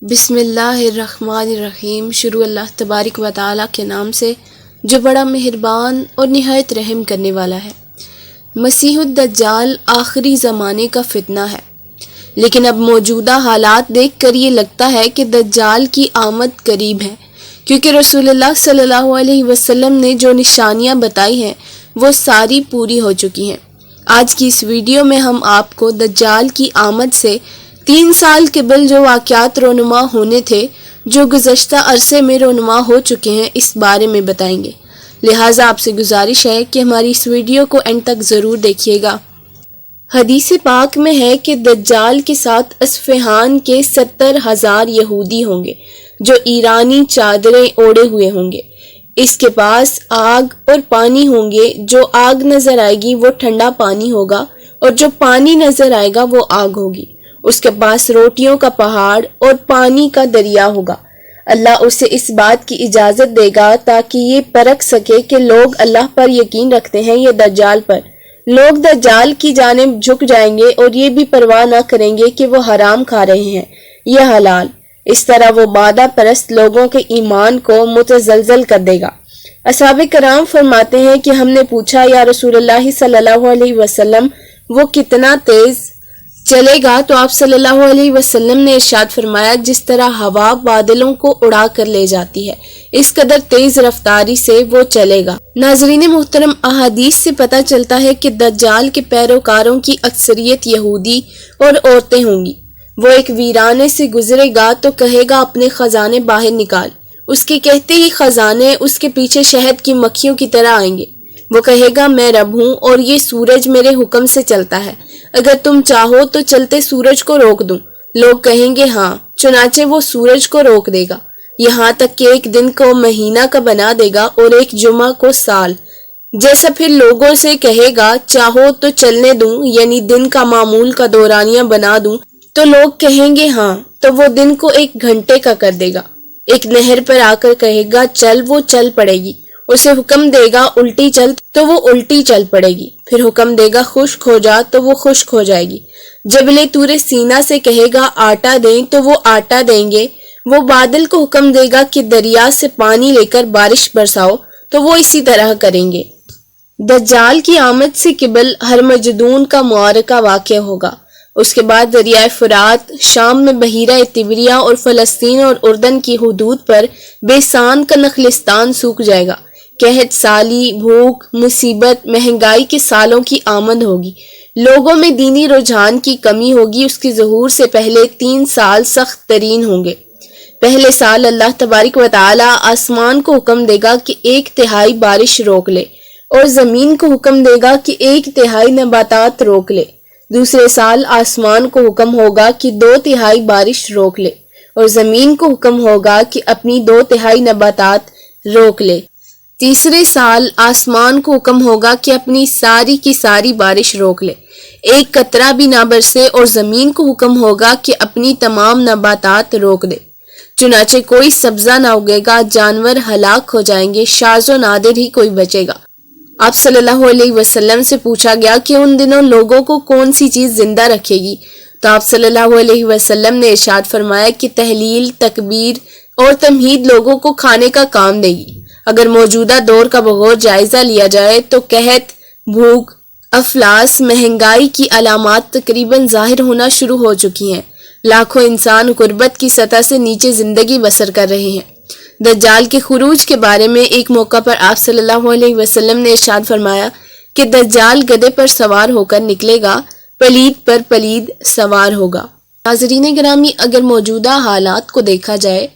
بسم اللہ الرحمن الرحیم۔ شروع اللہ تبارک و تعالیٰ کے نام سے جو بڑا مہربان اور نہایت رحم کرنے والا ہے۔ مسیح الدجال آخری زمانے کا فتنہ ہے، لیکن اب موجودہ حالات دیکھ کر یہ لگتا ہے کہ دجال کی آمد قریب ہے، کیونکہ رسول اللہ صلی اللہ علیہ وسلم نے جو نشانیاں بتائی ہیں وہ ساری پوری ہو چکی ہیں۔ آج کی اس ویڈیو میں ہم آپ کو دجال کی آمد سے 3 سال قبل جو واقعات رونما ہونے تھے، جو گزشتہ عرصے میں رونما ہو چکے ہیں، اس بارے میں بتائیں گے۔ لہٰذا آپ سے گزارش ہے کہ ہماری اس ویڈیو کو اینڈ تک ضرور دیکھیے گا۔ حدیث پاک میں ہے کہ دجال کے ساتھ اصفہان کے 70,000 یہودی ہوں گے جو ایرانی چادریں اوڑے ہوئے ہوں گے۔ اس کے پاس آگ اور پانی ہوں گے، جو آگ نظر آئے گی وہ ٹھنڈا پانی ہوگا، اور جو پانی نظر آئے گا وہ آگ ہوگی۔ اس کے پاس روٹیوں کا پہاڑ اور پانی کا دریا ہوگا۔ اللہ اسے اس بات کی اجازت دے گا تاکہ یہ پرکھ سکے کہ لوگ اللہ پر یقین رکھتے ہیں یا دجال پر۔ لوگ دجال کی جانب جھک جائیں گے اور یہ بھی پرواہ نہ کریں گے کہ وہ حرام کھا رہے ہیں یا حلال۔ اس طرح وہ مادہ پرست لوگوں کے ایمان کو متزلزل کر دے گا۔ اصحاب کرام فرماتے ہیں کہ ہم نے پوچھا، یا رسول اللہ صلی اللہ علیہ وسلم، وہ کتنا تیز چلے گا؟ تو آپ صلی اللہ علیہ وسلم نے ارشاد فرمایا، جس طرح ہوا بادلوں کو اڑا کر لے جاتی ہے، اس قدر تیز رفتاری سے وہ چلے گا۔ ناظرین محترم، احادیث سے پتہ چلتا ہے کہ دجال کے پیروکاروں کی اکثریت یہودی اور عورتیں ہوں گی۔ وہ ایک ویرانے سے گزرے گا تو کہے گا، اپنے خزانے باہر نکال۔ اس کے کہتے ہی خزانے اس کے پیچھے شہد کی مکھیوں کی طرح آئیں گے۔ وہ کہے گا، میں رب ہوں اور یہ سورج میرے حکم سے چلتا ہے، اگر تم چاہو تو چلتے سورج کو روک دوں۔ لوگ کہیں گے ہاں، چنانچہ وہ سورج کو روک دے گا، یہاں تک کہ ایک دن کو مہینہ کا بنا دے گا اور ایک جمعہ کو سال جیسا۔ پھر لوگوں سے کہے گا، چاہو تو چلنے دوں، یعنی دن کا معمول کا دورانیہ بنا دوں۔ تو لوگ کہیں گے ہاں، تو وہ دن کو 1 گھنٹے کا کر دے گا۔ ایک نہر پر آ کر کہے گا، چل، وہ چل پڑے گی۔ اسے حکم دے گا، الٹی چل، تو وہ الٹی چل پڑے گی۔ پھر حکم دے گا، خشک ہو جا، تو وہ خشک ہو جائے گی۔ جبل طور سینا سے کہے گا، آٹا دیں، تو وہ آٹا دیں گے۔ وہ بادل کو حکم دے گا کہ دریا سے پانی لے کر بارش برساؤ، تو وہ اسی طرح کریں گے۔ دجال کی آمد سے قبل ہرمجدون کا معرکہ واقع ہوگا۔ اس کے بعد دریائے فرات، شام میں بحیرہ طبریہ اور فلسطین اور اردن کی حدود پر بے سان کا نخلستان سوکھ جائے گا۔ قحط سالی، بھوک، مصیبت، مہنگائی کے سالوں کی آمد ہوگی۔ لوگوں میں دینی رجحان کی کمی ہوگی۔ اس کے ظہور سے پہلے 3 سال سخت ترین ہوں گے۔ پہلے سال اللہ تبارک و تعالی آسمان کو حکم دے گا کہ 1/3 بارش روک لے، اور زمین کو حکم دے گا کہ 1/3 نباتات روک لے۔ دوسرے سال آسمان کو حکم ہوگا کہ 2/3 بارش روک لے، اور زمین کو حکم ہوگا کہ اپنی 2/3 نباتات روک لے۔ تیسرے سال آسمان کو حکم ہوگا کہ اپنی ساری کی ساری بارش روک لے، 1 قطرہ بھی نہ برسے، اور زمین کو حکم ہوگا کہ اپنی تمام نباتات روک دے۔ چنانچہ کوئی سبزہ نہ اگے گا، جانور ہلاک ہو جائیں گے، شاذ و نادر ہی کوئی بچے گا۔ آپ صلی اللہ علیہ وسلم سے پوچھا گیا کہ ان دنوں لوگوں کو کون سی چیز زندہ رکھے گی؟ تو آپ صلی اللہ علیہ وسلم نے ارشاد فرمایا کہ تحلیل، تکبیر اور تمہید لوگوں کو کھانے کا کام دے گی۔ اگر موجودہ دور کا بغور جائزہ لیا جائے تو قحط، بھوک، افلاس، مہنگائی کی علامات تقریباً ظاہر ہونا شروع ہو چکی ہیں۔ لاکھوں انسان غربت کی سطح سے نیچے زندگی بسر کر رہے ہیں۔ دجال کے خروج کے بارے میں ایک موقع پر آپ صلی اللہ علیہ وسلم نے ارشاد فرمایا کہ دجال گدھے پر سوار ہو کر نکلے گا، پلید پر پلید سوار ہوگا۔ ناظرین گرامی، اگر موجودہ حالات کو دیکھا جائے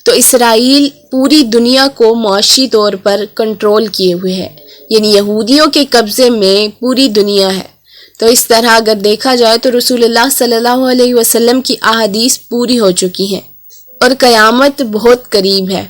تو اسرائیل پوری دنیا کو معاشی طور پر کنٹرول کیے ہوئے ہے، یعنی یہودیوں کے قبضے میں پوری دنیا ہے۔ تو اس طرح اگر دیکھا جائے تو رسول اللہ صلی اللہ علیہ وسلم کی احادیث پوری ہو چکی ہیں اور قیامت بہت قریب ہے۔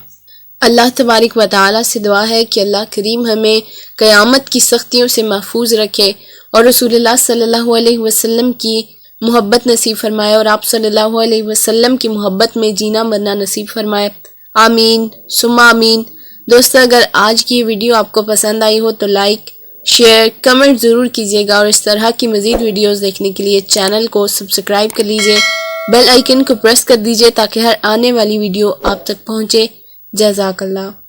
اللہ تبارک و تعالیٰ سے دعا ہے کہ اللہ کریم ہمیں قیامت کی سختیوں سے محفوظ رکھے اور رسول اللہ صلی اللہ علیہ وسلم کی محبت نصیب فرمائے، اور آپ صلی اللہ علیہ وسلم کی محبت میں جینا مرنا نصیب فرمائے۔ آمین ثم آمین۔ دوستو، اگر آج کی یہ ویڈیو آپ کو پسند آئی ہو تو لائک، شیئر، کمنٹ ضرور کیجیے گا، اور اس طرح کی مزید ویڈیوز دیکھنے کے لیے چینل کو سبسکرائب کر لیجیے۔ بیل آئیکن کو پریس کر دیجئے تاکہ ہر آنے والی ویڈیو آپ تک پہنچے۔ جزاک اللہ۔